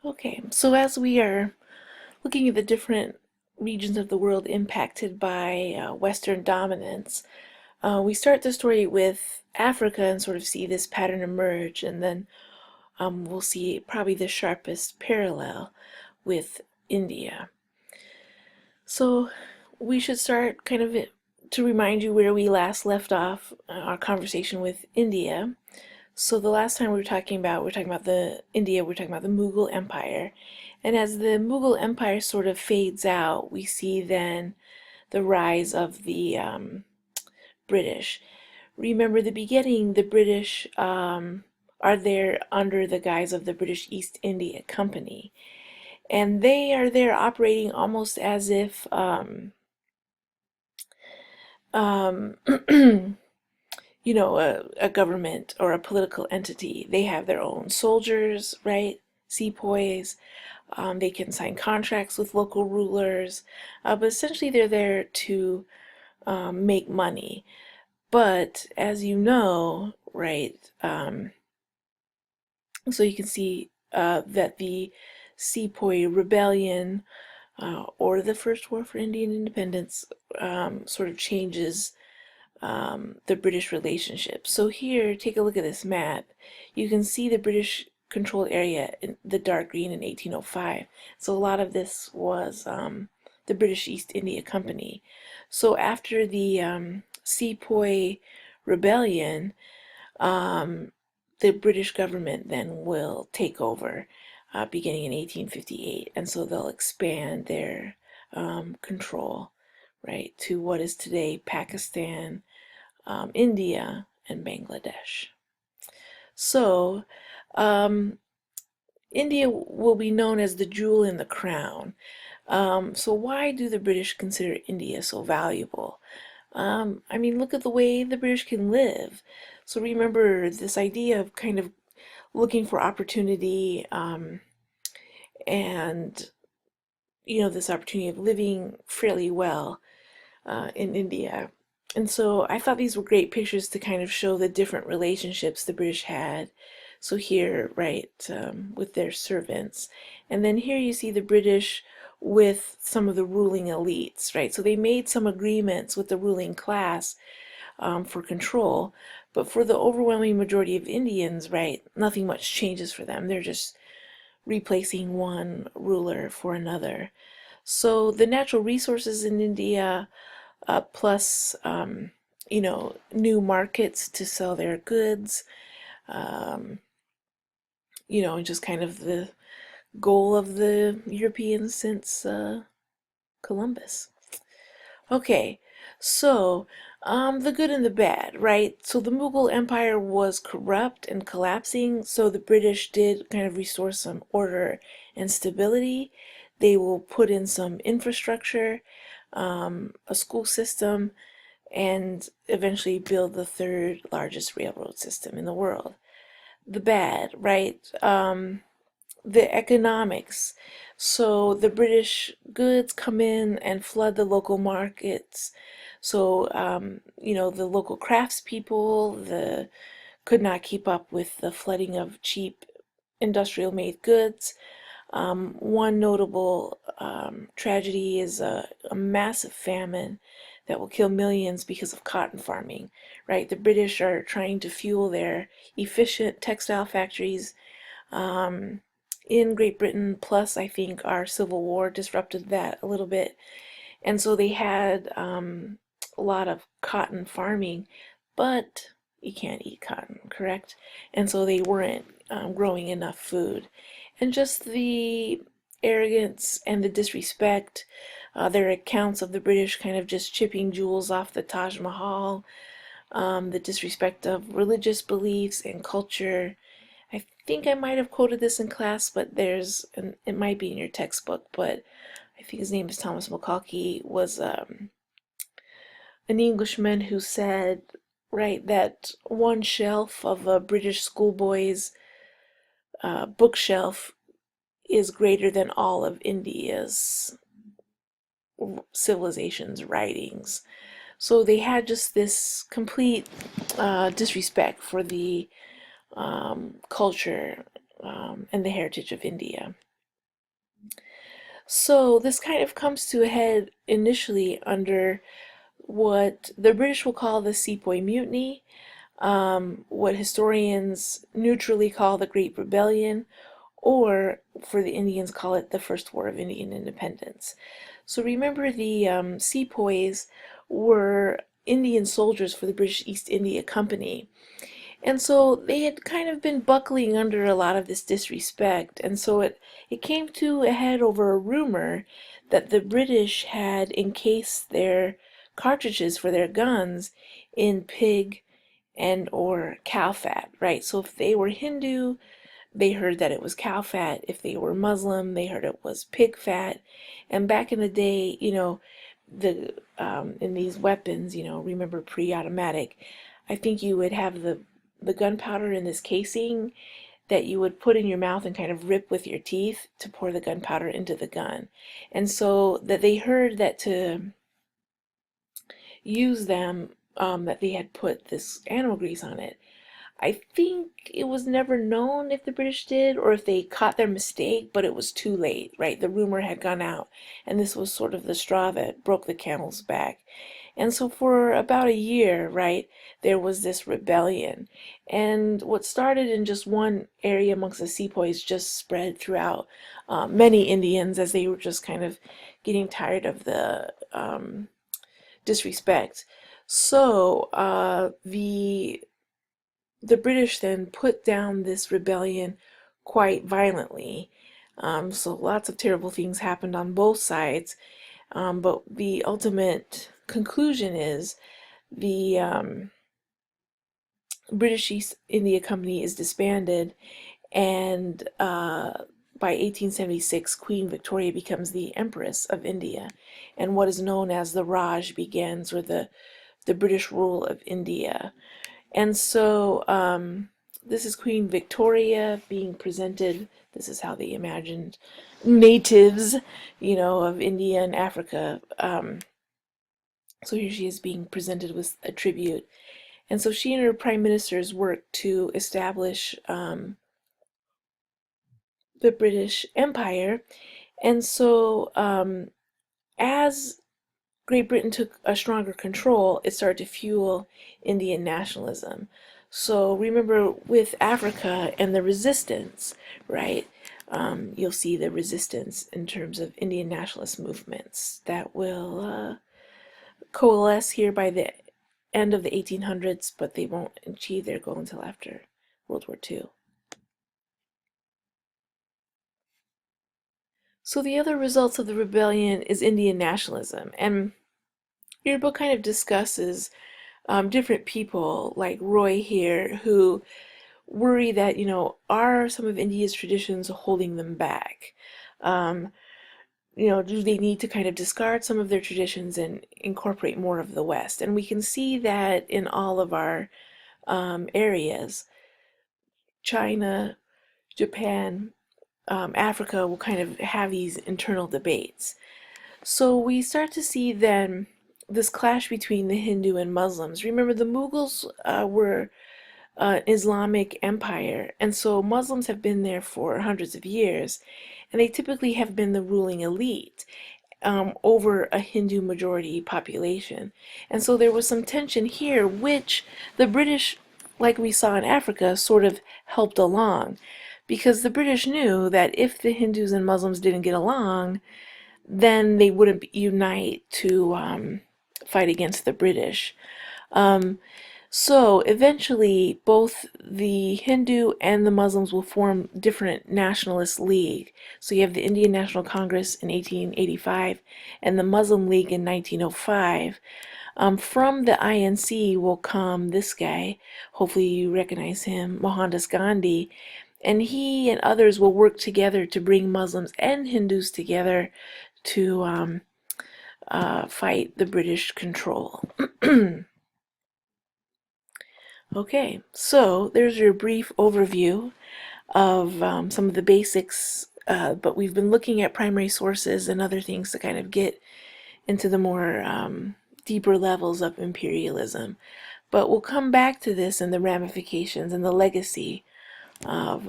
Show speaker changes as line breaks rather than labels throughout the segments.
Okay, so as we are looking at the different regions of the world impacted by Western dominance, we start the story with Africa and sort of see this pattern emerge, and then we'll see probably the sharpest parallel with India. So we should start kind of to remind you where we last left off our conversation with India. So the last time we were talking about the India, we were talking about the Mughal Empire. And as the Mughal Empire sort of fades out, we see then the rise of the British. Remember the beginning, the British are there under the guise of the British East India Company. And they are there operating almost as if um, a government or a political entity. They have their own soldiers, right? Sepoys. They can sign contracts with local rulers, but essentially they're there to make money. But as you know, right, so you can see that the Sepoy Rebellion or the First War for Indian Independence sort of changes the British relationship. So here, take a look at this map. You can see the British controlled area in the dark green in 1805. So a lot of this was the British East India Company. So after the Sepoy Rebellion, the British government then will take over beginning in 1858. And so they'll expand their control, right, to what is today Pakistan, India, and Bangladesh. So, India will be known as the jewel in the crown. So why do the British consider India so valuable? I mean, look at the way the British can live. So remember this idea of kind of looking for opportunity and, this opportunity of living fairly well in India. And so I thought these were great pictures to kind of show the different relationships the British had. So here, right, with their servants. And then here you see the British with some of the ruling elites, right? So they made some agreements with the ruling class for control. But for the overwhelming majority of Indians, right, nothing much changes for them. They're just replacing one ruler for another. So the natural resources in India plus new markets to sell their goods, and just kind of the goal of the Europeans since Columbus. Okay, so the good and the bad, right? So the Mughal Empire was corrupt and collapsing, so the British did kind of restore some order and stability. They will put in some infrastructure, a school system, and eventually build the third largest railroad system in the world. The bad, right? The economics. So the British goods come in and flood the local markets. So, the local craftspeople could not keep up with the flooding of cheap industrial made goods. One notable tragedy is a massive famine that will kill millions because of cotton farming, right? The British are trying to fuel their efficient textile factories in Great Britain, plus I think our Civil War disrupted that a little bit. And so they had a lot of cotton farming, but you can't eat cotton, correct? And so they weren't growing enough food. And just the arrogance and the disrespect, their accounts of the British kind of just chipping jewels off the Taj Mahal, the disrespect of religious beliefs and culture. I think I might have quoted this in class, but it might be in your textbook, but I think his name is Thomas Macaulay, was an Englishman who said, right, that one shelf of a British schoolboy's bookshelf is greater than all of India's civilization's writings. So they had just this complete disrespect for the culture and the heritage of India. So this kind of comes to a head initially under what the British will call the Sepoy Mutiny, what historians neutrally call the Great Rebellion, or for the Indians call it the First War of Indian Independence. So remember the Sepoys were Indian soldiers for the British East India Company. And so they had kind of been buckling under a lot of this disrespect. And so it came to a head over a rumor that the British had encased their cartridges for their guns in pig and or cow fat, right? So if they were Hindu, they heard that it was cow fat. If they were Muslim, they heard it was pig fat. And back in the day, the in these weapons, remember pre-automatic, I think you would have the gunpowder in this casing that you would put in your mouth and kind of rip with your teeth to pour the gunpowder into the gun. And so that they heard that to use them, that they had put this animal grease on it. I think it was never known if the British did or if they caught their mistake, but it was too late, right? The rumor had gone out, and this was sort of the straw that broke the camel's back. And so for about a year, right, there was this rebellion. And what started in just one area amongst the sepoys just spread throughout many Indians as they were just kind of getting tired of the disrespect. So the British then put down this rebellion quite violently. So lots of terrible things happened on both sides. But the ultimate conclusion is the British East India Company is disbanded, and by 1876, Queen Victoria becomes the Empress of India, and what is known as the Raj begins, or the British rule of India. And so this is Queen Victoria being presented. This is how they imagined natives, of India and Africa. So here she is being presented with a tribute. And so she and her prime ministers worked to establish the British Empire. And so as Great Britain took a stronger control, it started to fuel Indian nationalism. So remember with Africa and the resistance, right? You'll see the resistance in terms of Indian nationalist movements that will coalesce here by the end of the 1800s, but they won't achieve their goal until after World War II. So the other results of the rebellion is Indian nationalism, and your book kind of discusses different people like Roy here who worry that, are some of India's traditions holding them back? Um, do they need to kind of discard some of their traditions and incorporate more of the West? And we can see that in all of our areas. China, Japan, Africa will kind of have these internal debates. So we start to see then this clash between the Hindu and Muslims. Remember, the Mughals were Islamic empire, and so Muslims have been there for hundreds of years, and they typically have been the ruling elite over a Hindu majority population. And so there was some tension here, which the British, like we saw in Africa, sort of helped along. Because the British knew that if the Hindus and Muslims didn't get along, then they wouldn't unite to fight against the British. Um, so eventually, both the Hindu and the Muslims will form different nationalist league. So you have the Indian National Congress in 1885 and the Muslim League in 1905. From the INC will come this guy, hopefully you recognize him, Mohandas Gandhi, and he and others will work together to bring Muslims and Hindus together to fight the British control. Okay, so there's your brief overview of some of the basics, but we've been looking at primary sources and other things to kind of get into the more deeper levels of imperialism. But we'll come back to this and the ramifications and the legacy of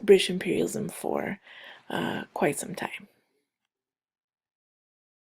British imperialism for quite some time.